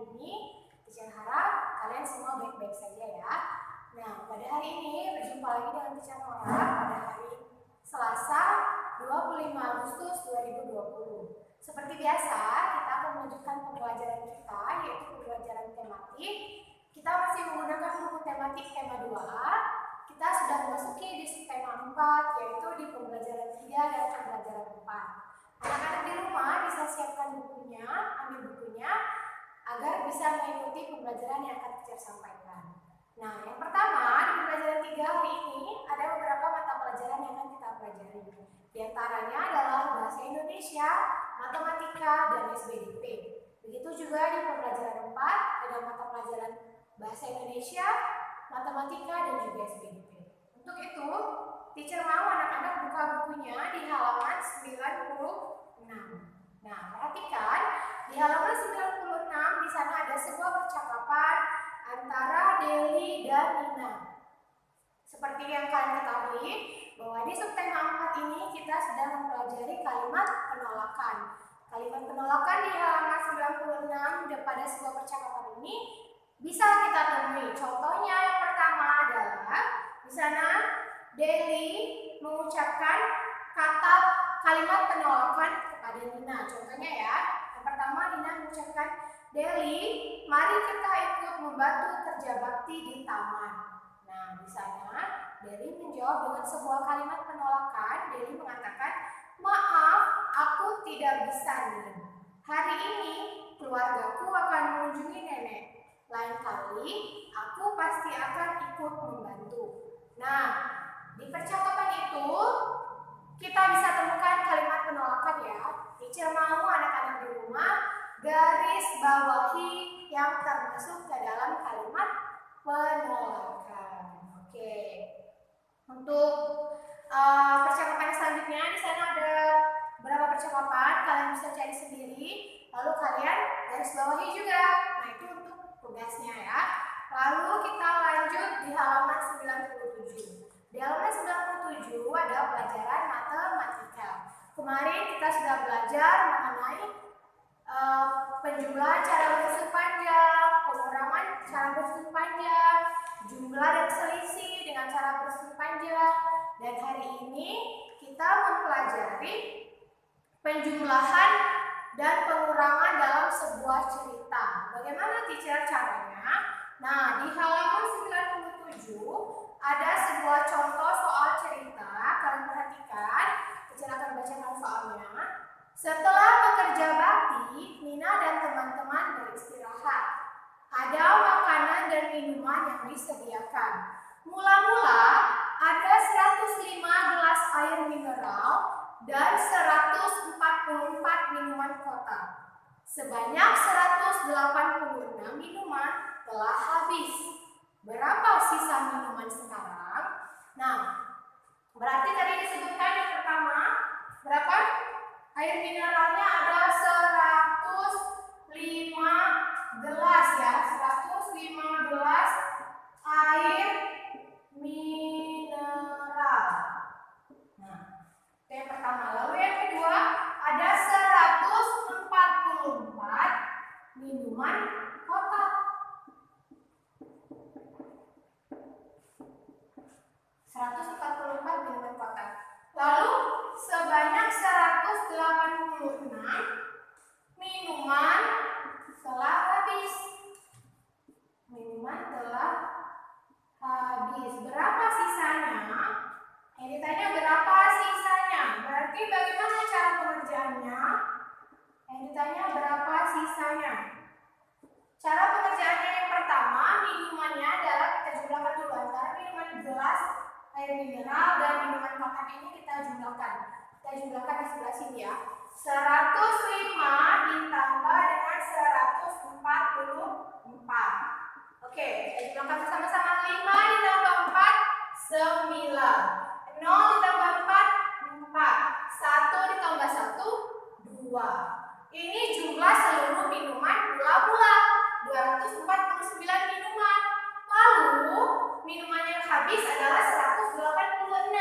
ini teacher harap kalian semua baik-baik saja ya. Nah, pada hari ini berjumpa lagi dengan teacher Nora pada hari Selasa 25 Agustus 2020. Seperti biasa, kita akan melanjutkan pembelajaran kita, yaitu pembelajaran tematik. Kita masih menggunakan buku tematik tema 2A. Kita sudah memasuki di tema 4, yaitu di pembelajaran 3 dan pembelajaran 4. Anak-anak di rumah bisa siapkan bukunya, ambil bukunya, agar bisa mengikuti pembelajaran yang akan teacher sampaikan. Nah, yang pertama, di pembelajaran 3 hari ini, ada beberapa mata pelajaran yang akan kita pelajari. Di antaranya adalah Bahasa Indonesia, Matematika, dan SBDP. Begitu juga di pembelajaran 4, ada mata pelajaran Bahasa Indonesia, Matematika, dan juga SBDP. Untuk itu, teacher mau anak-anak buka bukunya di halaman 96. Nah, perhatikan, di halaman 96 di sana ada sebuah percakapan antara Deli dan Nina. Seperti yang kalian ketahui, bahwa di subtema 4 ini kita sedang mempelajari kalimat penolakan. Kalimat penolakan di halaman 96 pada sebuah percakapan ini bisa kita temui. Contohnya yang pertama adalah di sana Deli mengucapkan kalimat penolakan kepada Nina. Contohnya ya, yang pertama Nina mengucapkan, Deli, mari kita ikut membantu kerja bakti di taman. Nah, di sana Deli menjawab dengan sebuah kalimat penolakan. Deli mengatakan, maaf, aku tidak bisa, Nina. Hari ini keluargaku akan mengunjungi nenek. Lain kali aku pasti akan ikut membantu. Nah, di percakapan itu kita bisa temukan kalimat penolakan ya. Teacher mau anak-anak di rumah garis bawahi yang termasuk ke dalam kalimat penolakan. Oke. Untuk percakapan selanjutnya di sana ada beberapa percakapan, kalian bisa cari sendiri. Lalu kalian garis bawahi juga. Nah, itu untuk tugasnya ya. Lalu kita lanjut di halaman 97. Di halaman 97 ada pelajaran matematika. Kemarin kita sudah belajar mengenai penjumlahan cara bersusun panjang, pengurangan cara bersusun panjang, jumlah dan selisih dengan cara bersusun panjang. Dan hari ini kita mempelajari penjumlahan dan pengurangan dalam sebuah cerita. Bagaimana teacher caranya? Nah, di halaman 97 ada sebuah contoh soal cerita. Kalian perhatikan, teacher akan bacakan soalnya. Setelah bekerja bakti, Nina dan teman-teman beristirahat. Ada makanan dan minuman yang disediakan. Mula-mula ada 105 gelas air mineral dan 144 minuman kotak. Sebanyak 186 minuman telah habis. Berapa sisa minuman sekarang? Nah, berarti tadi disebutkan yang pertama, berapa? Air mineralnya ada 105 gelas ya, 105 gelas air mineral. Nah, itu yang pertama. Lalu yang kedua, ada 144 minuman kotak. 144 minuman kotak. Lalu sebanyak 186 minuman telah habis. Minuman telah habis. Berapa sisanya? Yang ditanya berapa sisanya? Berarti bagaimana cara pengerjaannya? Yang ditanya berapa sisanya? Cara pengerjaannya yang pertama, minumannya adalah kita jumlahkan dulu antara minuman gelas air mineral dan minuman kotak ini kita jumlahkan. Kita jumlahkan di sebelah sini ya. 105 ditambah dengan 144. Oke, kita jumlahkan bersama-sama. 5 ditambah 4, 9. 0 ditambah 4, 4. 1 ditambah 1, 2. Ini jumlah seluruh minuman mula-mula. 249 minuman. Lalu minuman yang habis adalah 186.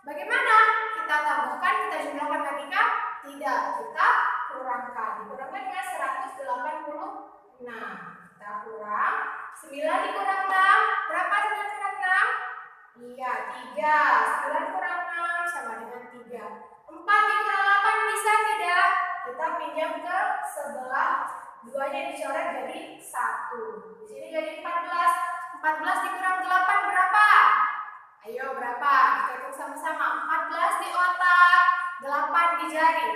Bagaimana? Kita tambahkan, kita jumlahkan lagi kah? Tidak, kita kurangkan. Dikurangkan dengan 186. Nah, kita kurang. 9 dikurang 6. Berapa 9 kurang 6? Iya, 3. 9 kurang 6 sama dengan 3. 4 dikurang 8 bisa tidak? Kita pinjam ke sebelah. Duanya dicoret jadi 1. Di sini jadi 14. 14 dikurang 8 berapa? Ayo berapa? Kita hitung sama-sama. 14 di otak, 8 di jari.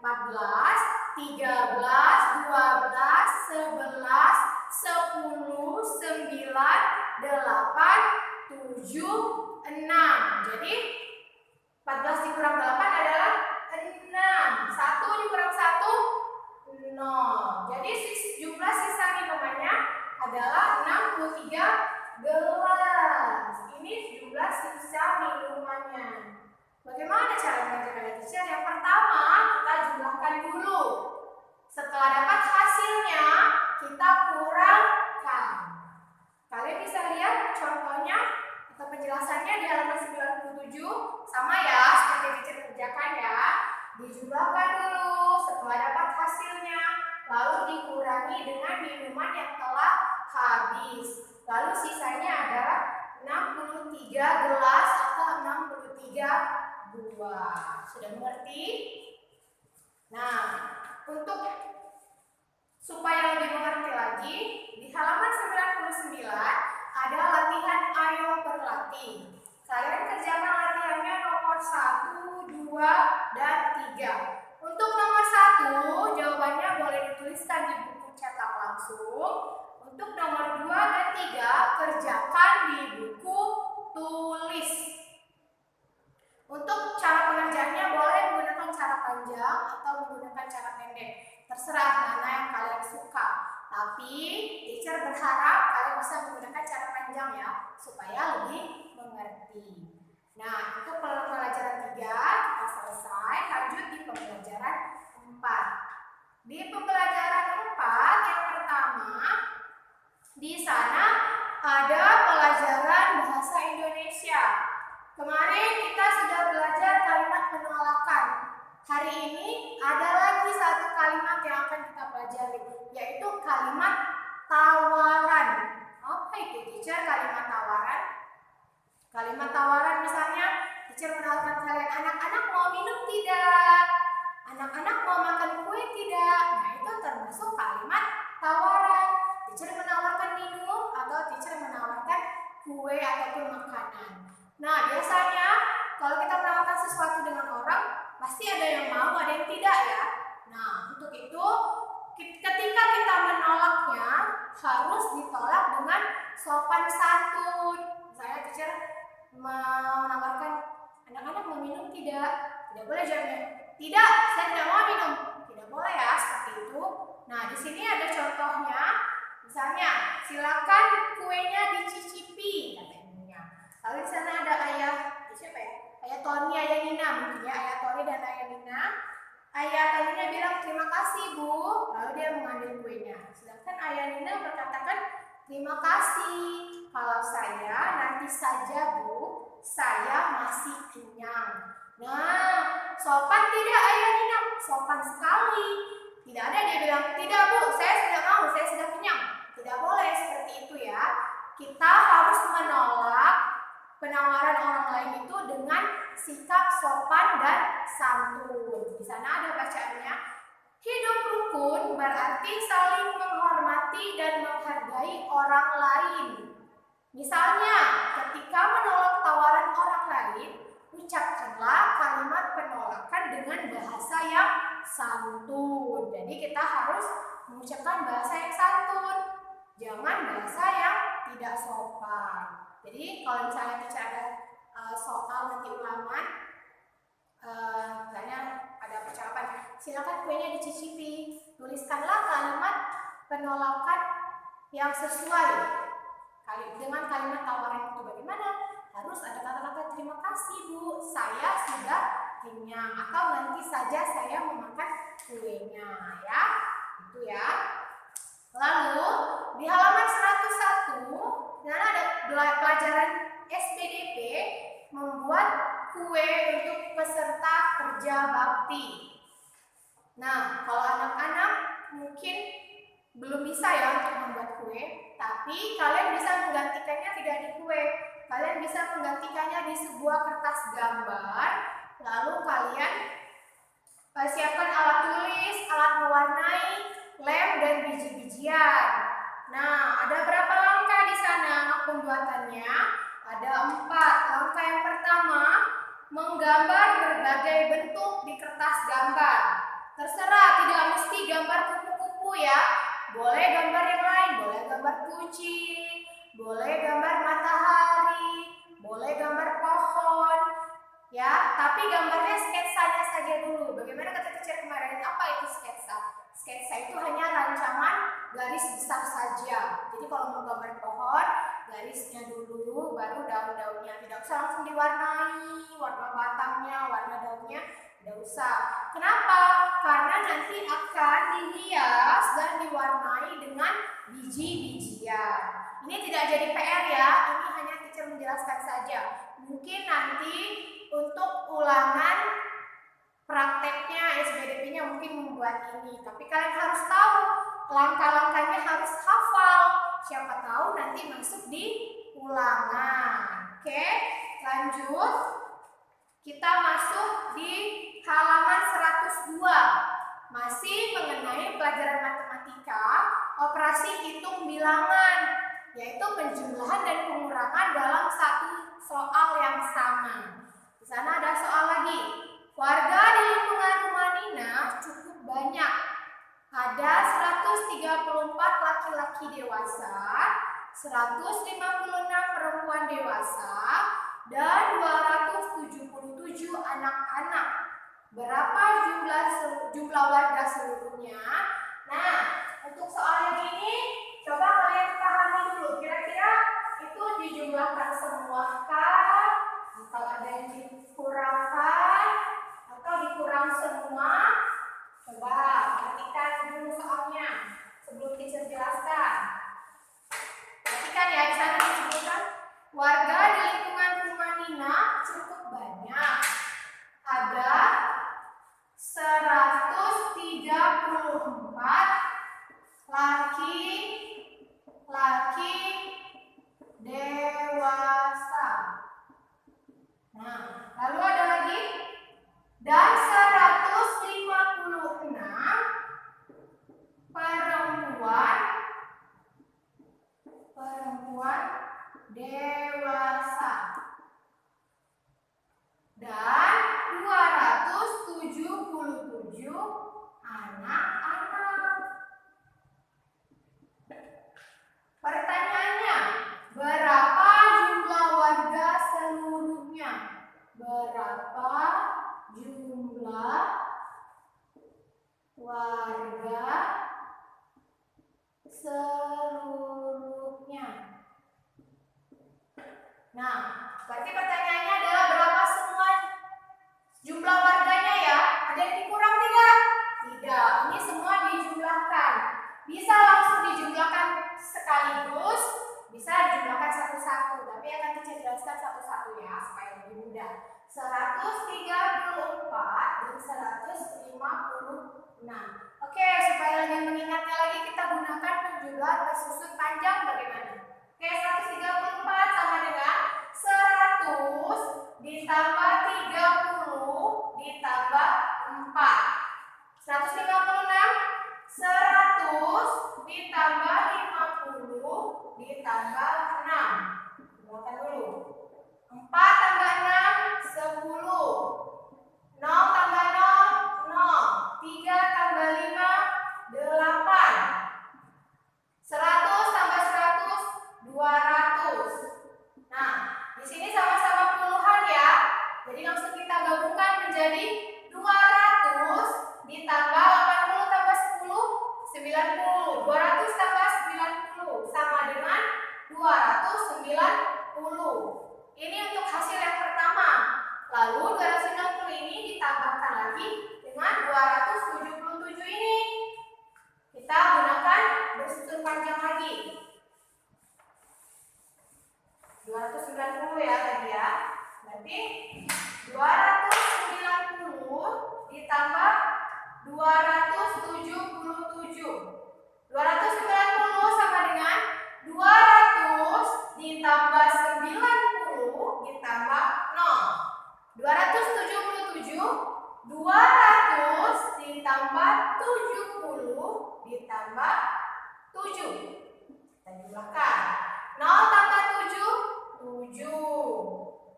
14, 13, 12, 11, 10, 9, 8, 7, 6. Jadi 14 dikurang 8 adalah 6. 1 dikurang 1, 0. Jadi jumlah sisa minumannya adalah 63 gelas. Ini jumlah sisa minumannya. Bagaimana cara mengerjakan teacher? Yang pertama, kita jumlahkan dulu. Setelah dapat hasilnya, kita kurangkan. Kalian bisa lihat contohnya atau penjelasannya di halaman 97. Sama ya, seperti teacher kerjakan ya. Dijumlahkan dulu setelah dapat hasilnya, lalu dikurangi dengan minuman yang telah habis. Lalu sisanya adalah 63 gelas atau 63 buah. Sudah mengerti? Nah, untuk supaya lebih mengerti lagi, di halaman 99 ada latihan ayo berlatih. Kalian kerjakan latihannya nomor 1, 2, dan 3. Untuk nomor 1, jawabannya boleh dituliskan di buku cetak langsung. Untuk nomor 2 dan 3, kerjakan di buku tulis. Untuk cara pengerjaannya boleh menggunakan cara panjang atau menggunakan cara pendek. Terserah mana yang kalian suka. Tapi teacher berharap kalian bisa menggunakan cara panjang ya, supaya lebih mengerti. Nah, untuk pembelajaran 3 kita selesai, lanjut di pembelajaran 4. Di pembelajaran 4 yang pertama, di sana ada pelajaran bahasa Indonesia. Kemarin kita sudah belajar kalimat penolakan. Hari ini ada lagi satu kalimat yang akan kita pelajari, yaitu kalimat tawaran. Apa itu teacher kalimat tawaran? Kalimat tawaran misalnya, teacher menawarkan kalian, anak-anak mau minum tidak? Anak-anak mau makan kue tidak? Nah, itu termasuk kalimat tawaran. Teacher menawarkan minum atau teacher menawarkan kue ataupun makanan. Nah, biasanya kalau kita menawarkan sesuatu dengan orang, pasti ada yang mau, ada yang tidak ya. Nah, untuk itu ketika kita menolaknya harus ditolak dengan sopan santun. Misalnya teacher menawarkan, anak-anak mau minum tidak? Tidak boleh jawabnya, tidak, saya tidak mau minum. Tidak boleh ya, seperti itu. Nah, di sini ada contohnya. Misalnya, silakan kuenya dicicipi, kata ibunya. Lalu di sana ada ayah, siapa ya? Ayah Tony, ayah Nina, mungkin ya, ayah Tony dan ayah Nina. Ayah Tony bilang terima kasih Bu, lalu dia mengambil kuenya. Sedangkan ayah Nina berkatakan terima kasih. Kalau saya nanti saja Bu, saya masih kenyang. Nah, sopan tidak ayah Nina? Sopan sekali. Tidak ada dia bilang tidak Bu, saya sudah mau, saya sudah kenyang. Tidak boleh seperti itu ya. Kita harus menolak penawaran orang lain itu dengan sikap sopan dan santun. Di sana ada bacaannya. Hidup rukun berarti saling menghormati dan menghargai orang lain. Misalnya, ketika menolak tawaran orang lain, ucapkanlah kalimat penolakan dengan bahasa yang santun. Jadi kita harus mengucapkan bahasa yang santun. Jangan bahasa yang tidak sopan. Jadi kalau misalnya teacher ada soal nanti ulangan, misalnya ada percakapan, silakan kuenya dicicipi. Tuliskanlah kalimat penolakan yang sesuai dengan kalimat tawaran itu. Bagaimana? Harus ada kata-kata terima kasih Bu, saya sudah kenyang, atau nanti saja saya memakan kuenya ya. Itu ya. Lalu di halaman 101 dan ada pelajaran SPDP membuat kue untuk peserta kerja bakti. Nah, kalau anak-anak mungkin belum bisa ya untuk membuat kue, tapi kalian bisa menggantikannya tidak di kue. Kalian bisa menggantikannya di sebuah kertas gambar, lalu kalian siapkan alat tulis, alat mewarnai, lem, dan biji-bijian. Nah, ada berapa langkah di sana pembuatannya? Ada 4. Langkah yang pertama, menggambar berbagai bentuk di kertas gambar. Terserah, tidak mesti gambar kupu-kupu ya. Boleh gambar yang lain, boleh gambar kucing, boleh gambar matahari, boleh gambar pohon. Ya, tapi gambarnya sketsanya saja dulu. Bagaimana kata teacher kemarin? Apa itu sketsa? Sketsa itu hanya rancangan garis besar saja. Jadi kalau mau gambar pohon, garisnya dulu, baru daun-daunnya. Tidak usah langsung diwarnai, warna batangnya, warna daunnya, tidak usah. Kenapa? Karena nanti akan dihias dan diwarnai dengan biji-bijian. Ini tidak jadi PR ya, ini hanya teacher menjelaskan saja. Mungkin nanti untuk ulangan prakteknya SBDP-nya mungkin membuat ini, tapi kalian harus tahu langkah-langkahnya, harus hafal. Siapa tahu nanti masuk di ulangan. Oke, lanjut. Kita masuk di halaman 102. Masih mengenai pelajaran matematika, operasi hitung bilangan, yaitu penjumlahan dan pengurangan dalam satu soal yang sama. Di sana ada soal lagi. Warga di lingkungan rumah Nina cukup banyak. Ada 134 laki-laki dewasa, 156 perempuan dewasa, dan 277 anak-anak. Berapa jumlah warga seluruhnya? Nah, untuk soal yang ini coba kalian pahami dulu. Kira-kira itu dijumlahkan semua kah? Atau ada yang dikurangkan? Atau dikurang semua? Coba perhatikan dulu soalnya sebelum teacher jelaskan. Perhatikan ya, di sana disebutkan warga di lingkungan rumah Nina cukup banyak. Ada 134 laki-laki dewasa. Nah, lalu ada lagi dan 156 perempuan dewasa dan 277 anak-anak. Pertanyaannya, berapa jumlah warga seluruhnya? Berapa jumlah warga seluruhnya? Nah, berarti pertanyaannya adalah berapa semua jumlah warganya ya? Ada yang dikurang tidak? Tidak, ini semua dijumlahkan. Bisa langsung dijumlahkan sekaligus, bisa dijumlahkan satu-satu, tapi akan teacher jelaskan satu-satu ya, supaya lebih mudah. 134 dan 156. Oke, supaya lebih mengingatnya lagi, kita gunakan penjumlahan bersusun panjang bagaimana? Oke, 134 sama dengan 100 ditambah 30 ditambah 4. 156, 100 ditambah 50 ditambah 6. Buatkan dulu. 4 tambah 6, 10. 0 tambah 0, 0. 3 tambah 5, 8. 100 tambah 100, 200. Nah, di sini sama-sama puluhan ya. Jadi langsung kita gabungkan menjadi 200 ditambah 80 tambah 10, 90. 200 tambah 90 sama dengan 290. Ini untuk hasil yang pertama. Lalu 290 ini ditambahkan lagi dengan 277. 290 sama dengan 200 ditambah 90 ditambah 0. 277, 200 ditambah 70 ditambah 7. Kita jumlahkan. 0 tambah 7, 7.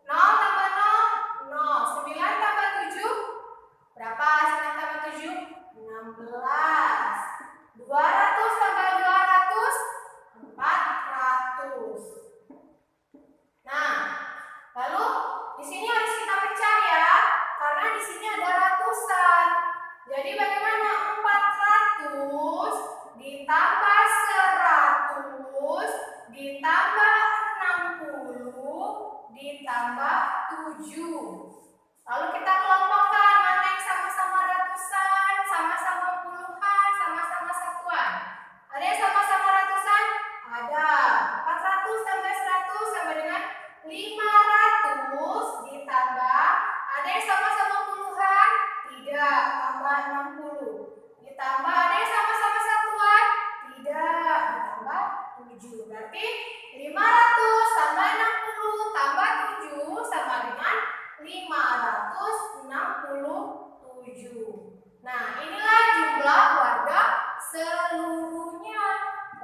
0 tambah 0, 0. 9 tambah 7, berapa 9 tambah 7? 16. 200 tambah 200, 400. Nah, lalu di sini harus kita pecah ya, karena di sini ada ratusan. Jadi bagaimana? 400 ditambah 100 ditambah 60 ditambah 7. Lalu kita kelompokkan mana yang sama-sama ratusan, sama-sama puluhan, sama-sama satuan. Ada yang sama-sama ratusan? Ada. 400 tambah 100 sama dengan 500 ditambah. Ada yang sama-sama puluhan? Tidak. Tambah 60. Ditambah. Ada yang sama-sama satuan? Tidak. Ditambah 7. Berarti 500 tambah 60 tambah 7 sama dengan 567. Nah, inilah jumlah warga seluruhnya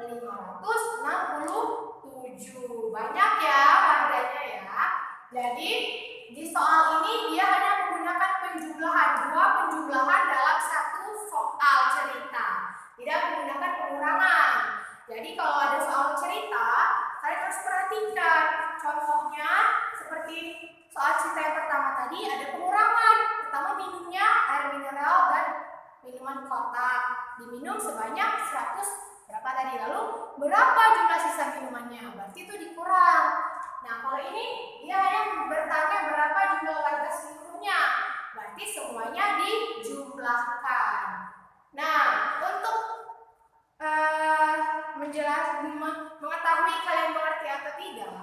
567. Banyak ya warganya ya. Jadi di soal ini dia hanya menggunakan penjumlahan, dua penjumlahan dalam satu soal cerita. Tidak menggunakan pengurangan. Jadi kalau ada soal cerita, kalian harus perhatikan. Contohnya seperti soal cerita yang pertama tadi ada pengurangan. Pertama minumnya air mineral dan minuman kotak. Diminum sebanyak 100 berapa tadi? Lalu berapa jumlah sisa minumannya? Berarti itu dikurang. Nah, kalau ini dia hanya bertanya berapa jumlah warga seluruhnya. Berarti semuanya dijumlahkan. Nah, untuk mengetahui kalian mengerti atau tidak,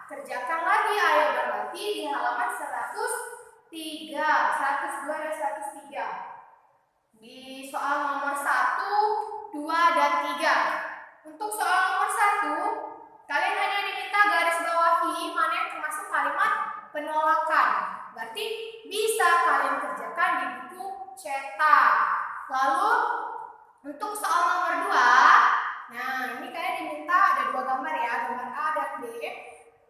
kerjakan lagi ayo berarti di halaman 103, 102 dan 103. Di soal nomor 1, 2 dan 3. Untuk soal nomor 1, kalian hanya diminta garis bawahi mana yang termasuk kalimat penolakan. Berarti bisa kalian kerjakan di buku cetak. Lalu untuk soal nomor 2, nah ini kalian diminta ada dua gambar ya, gambar A dan B.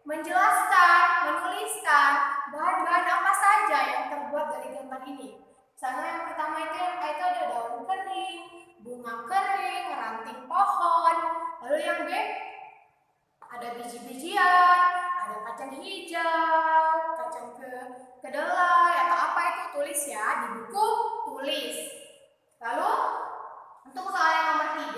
Menjelaskan, menuliskan bahan-bahan apa saja yang terbuat dari gambar ini. Misalnya yang pertama itu ada daun kering, bunga kering, ranting pohon. Lalu yang B ada biji-bijian, ada kacang hijau, kacang kedelai atau apa itu tulis ya di buku tulis. Lalu untuk soal yang nomor 3,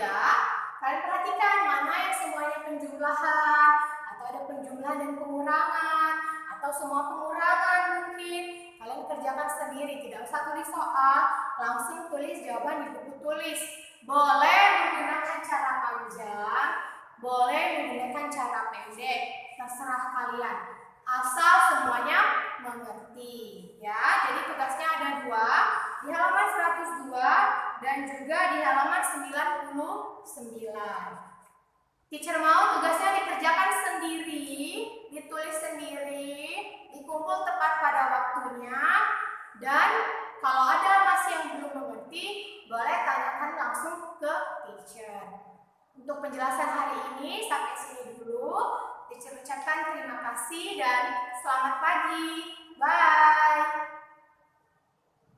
kalian perhatikan mana yang semuanya penjumlahan atau ada penjumlahan dan pengurangan atau semua pengurangan mungkin. Kalian kerjakan sendiri, tidak usah tulis soal, langsung tulis jawaban di buku tulis. Boleh menggunakan cara panjang, boleh menggunakan cara pendek, terserah kalian. Asal semuanya mengerti ya. Jadi tugasnya ada 2, di halaman 102 dan juga di halaman 99. Teacher mau tugasnya dikerjakan sendiri, ditulis sendiri, dikumpul tepat pada waktunya, dan kalau ada masih yang belum mengerti, boleh tanyakan langsung ke teacher. Untuk penjelasan hari ini sampai sini dulu. Teacher ucapkan terima kasih dan selamat pagi. Bye.